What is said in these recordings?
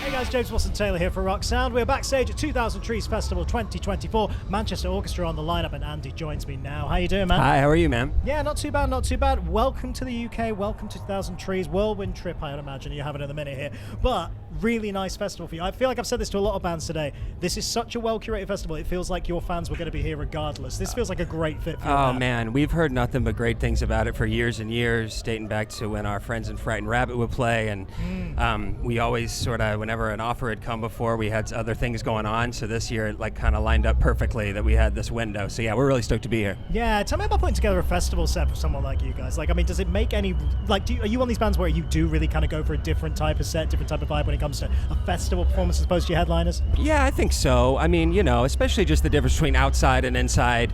Hey guys, James Wilson-Taylor here for Rock Sound. We're backstage at 2000 Trees Festival 2024. Manchester Orchestra on the lineup, and Andy joins me now. How you doing, man? Hi, how are you, man? Yeah, not too bad, not too bad. Welcome to the UK, welcome to 2000 Trees. Whirlwind trip, I would imagine you're having in a minute here. But really nice festival for you. I feel like I've said this to a lot of bands today. This is such a well-curated festival. It feels like your fans were going to be here regardless. This feels like a great fit for you. Oh, man, we've heard nothing but great things about it for years and years, dating back to when our friends in Frightened Rabbit would play. And we always sort of, whenever an offer had come before, we had other things going on. So this year it like kind of lined up perfectly that we had this window. So yeah, we're really stoked to be here. Yeah, tell me about putting together a festival set for someone like you guys. Like, I mean, does it make any, like, are you on these bands where you do really kind of go for a different type of set, different type of vibe when it comes to a festival performance as opposed to your headliners? Yeah, I think so. I mean, you know, especially just the difference between outside and inside.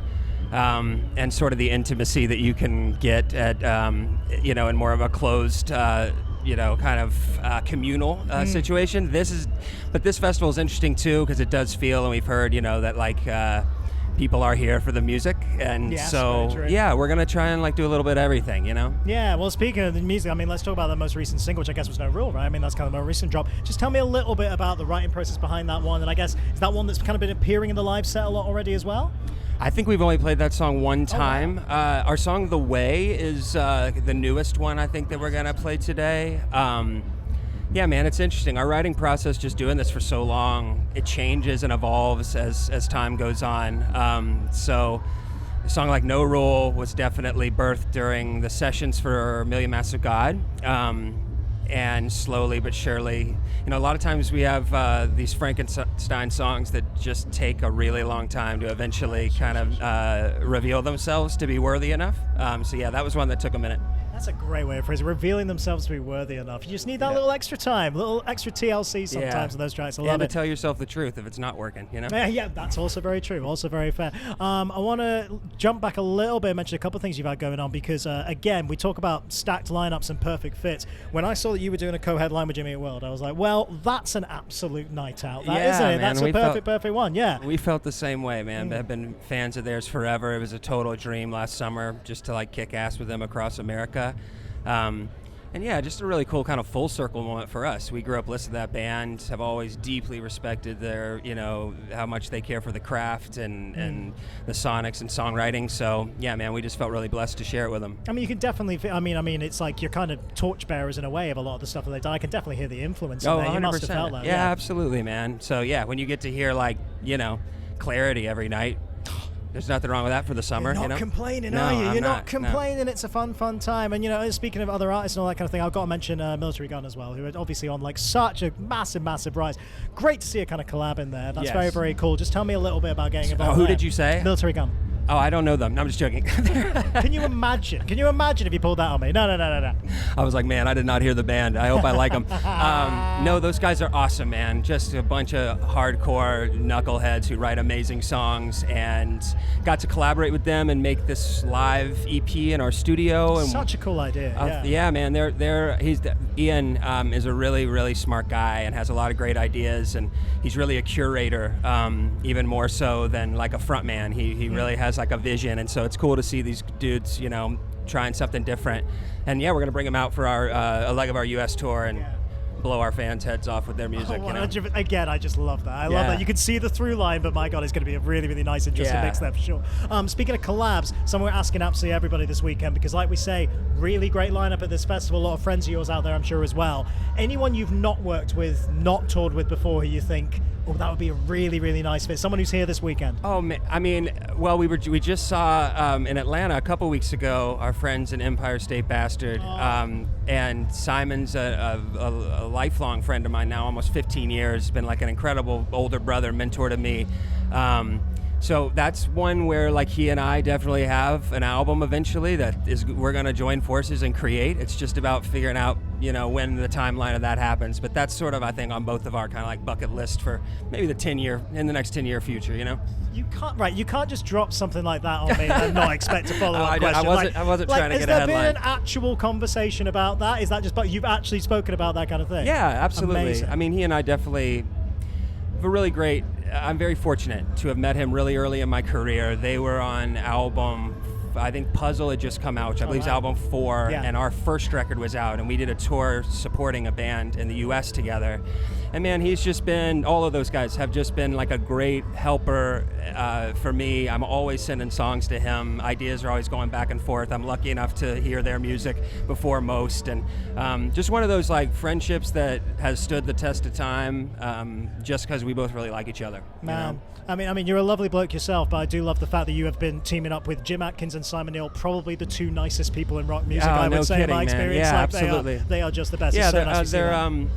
And sort of the intimacy that you can get at, in more of a closed, kind of communal situation. But this festival is interesting too because it does feel, and we've heard, that like people are here for the music, and yes, so yeah, we're gonna try and like do a little bit of everything, Yeah, well, speaking of the music, I mean, let's talk about the most recent single, which I guess was No Rule, right? I mean, that's kind of a more recent drop. Just tell me a little bit about the writing process behind that one, and I guess is that one that's kind of been appearing in the live set a lot already as well? I think we've only played that song one time. Oh, wow. Our song The Way is the newest one I think that we're going to play today. Yeah, man, it's interesting. Our writing process, just doing this for so long, it changes and evolves as time goes on. So a song like No Rule was definitely birthed during the sessions for Million Masks of God. And slowly but surely, a lot of times we have these Frankenstein songs that just take a really long time to eventually kind of reveal themselves to be worthy enough. So yeah, that was one that took a minute. That's a great way of phrasing, revealing themselves to be worthy enough. You just need that little extra time, little extra TLC sometimes in those tracks. I love it. And to tell yourself the truth if it's not working, Yeah, that's also very true, also very fair. I want to jump back a little bit and mention a couple of things you've had going on because, again, we talk about stacked lineups and perfect fits. When I saw that you were doing a co-headline with Jimmy Eat World, I was like, well, that's an absolute night out, isn't it? Man, that's a perfect one, yeah. We felt the same way, man. I've been fans of theirs forever. It was a total dream last summer just to like kick ass with them across America. And yeah, just a really cool kind of full circle moment for us. We grew up listening to that band, have always deeply respected their, how much they care for the craft and the sonics and songwriting. So yeah, man, we just felt really blessed to share it with them. I mean, you can definitely, it's like you're kind of torchbearers in a way of a lot of the stuff that they do. I can definitely hear the influence in there. 100%. You must have felt that. Yeah, absolutely, man. So yeah, when you get to hear like, Clarity every night, there's nothing wrong with that for the summer. You're not complaining, are you? You're not complaining. It's a fun time. And, speaking of other artists and all that kind of thing, I've got to mention Militarie Gun as well, who are obviously on like such a massive rise. Great to see a kind of collab in there. That's very, very cool. Just tell me a little bit about getting involved. Who did you say? Militarie Gun. Oh, I don't know them. No, I'm just joking. Can you imagine? If you pulled that on me? No. I was like, man, I did not hear the band. I hope I like them. No, those guys are awesome, man. Just a bunch of hardcore knuckleheads who write amazing songs, and got to collaborate with them and make this live EP in our studio. And such a cool idea. Yeah, man. Ian is a really, really smart guy and has a lot of great ideas, and he's really a curator, even more so than like a front man. He really has like a vision, and so it's cool to see these dudes, trying something different. And yeah, we're gonna bring them out for our a leg of our U.S. tour and blow our fans' heads off with their music. Again, I just love that. I love that. You can see the through line, but my God, it's going to be a really, really nice, interesting mix there for sure. Speaking of collabs, someone we're asking absolutely everybody this weekend, because like we say, really great lineup at this festival. A lot of friends of yours out there, I'm sure, as well. Anyone you've not worked with, not toured with before, who you think, oh, that would be a really, really nice fit? Someone who's here this weekend. Oh, man, I mean, well, we just saw in Atlanta a couple weeks ago our friends in Empire State Bastard, and Simon's a lifelong friend of mine now, almost 15 years, been like an incredible older brother, mentor to me. So that's one where like he and I definitely have an album eventually that we're going to join forces and create. It's just about figuring out, when the timeline of that happens. But that's sort of, I think, on both of our kind of like bucket list for maybe the next 10-year future, You can't just drop something like that on me and not expect to follow up question. I wasn't trying to get a headline. Has there been an actual conversation about that? Is that just, but you've actually spoken about that kind of thing? Yeah, absolutely. Amazing. I mean, he and I definitely have a really great, I'm very fortunate to have met him really early in my career. They were on album I think Puzzle had just come out, which I believe is album 4, Yeah. and our first record was out, and we did a tour supporting a band in the U.S. together. And man, he's just been, all of those guys have just been like a great helper for me. I'm always sending songs to him. Ideas are always going back and forth. I'm lucky enough to hear their music before most. And just one of those like friendships that has stood the test of time just because we both really like each other. Man. You know? I mean, you're a lovely bloke yourself, but I do love the fact that you have been teaming up with Jim Atkins and Simon Neil, probably the two nicest people in rock music, I would no say, kidding, in my man. experience. Yeah, like, absolutely. They are just the best. Yeah, It's so nice to see that.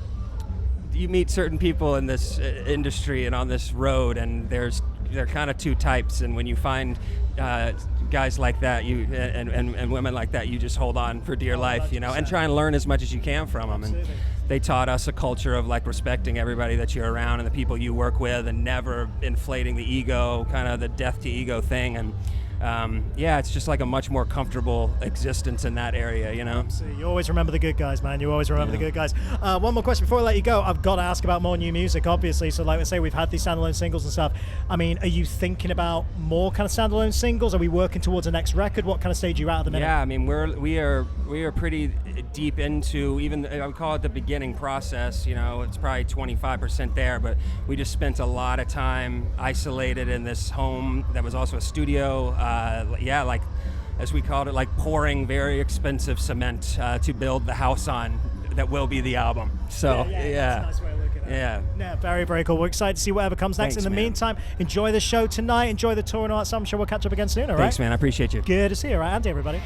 you meet certain people in this industry and on this road, and there are kind of two types, and when you find guys like that, you and women like that, you just hold on for dear life, you know, and try and learn as much as you can from them. And they taught us a culture of like respecting everybody that you're around and the people you work with, and never inflating the ego, kind of the death to ego thing. And yeah, it's just like a much more comfortable existence in that area, you know? Absolutely. You always remember the good guys, man. You always remember the good guys. One more question before I let you go. I've got to ask about more new music, obviously. So like I say, we've had these standalone singles and stuff. I mean, are you thinking about more kind of standalone singles? Are we working towards a next record? What kind of stage are you at the minute? Yeah, I mean, we are pretty deep into, even, I would call it the beginning process, you know, it's probably 25% there, but we just spent a lot of time isolated in this home that was also a studio, like, as we called it, like pouring very expensive cement to build the house on that will be the album. So, yeah. That's a nice way of looking at it. Yeah, very, very cool. We're excited to see whatever comes next. Thanks, In the man. meantime, enjoy the show tonight, enjoy the tour and all that stuff. I'm sure we'll catch up again soon, all right? Thanks, man. I appreciate you. Good to see you, all right? Andy, everybody.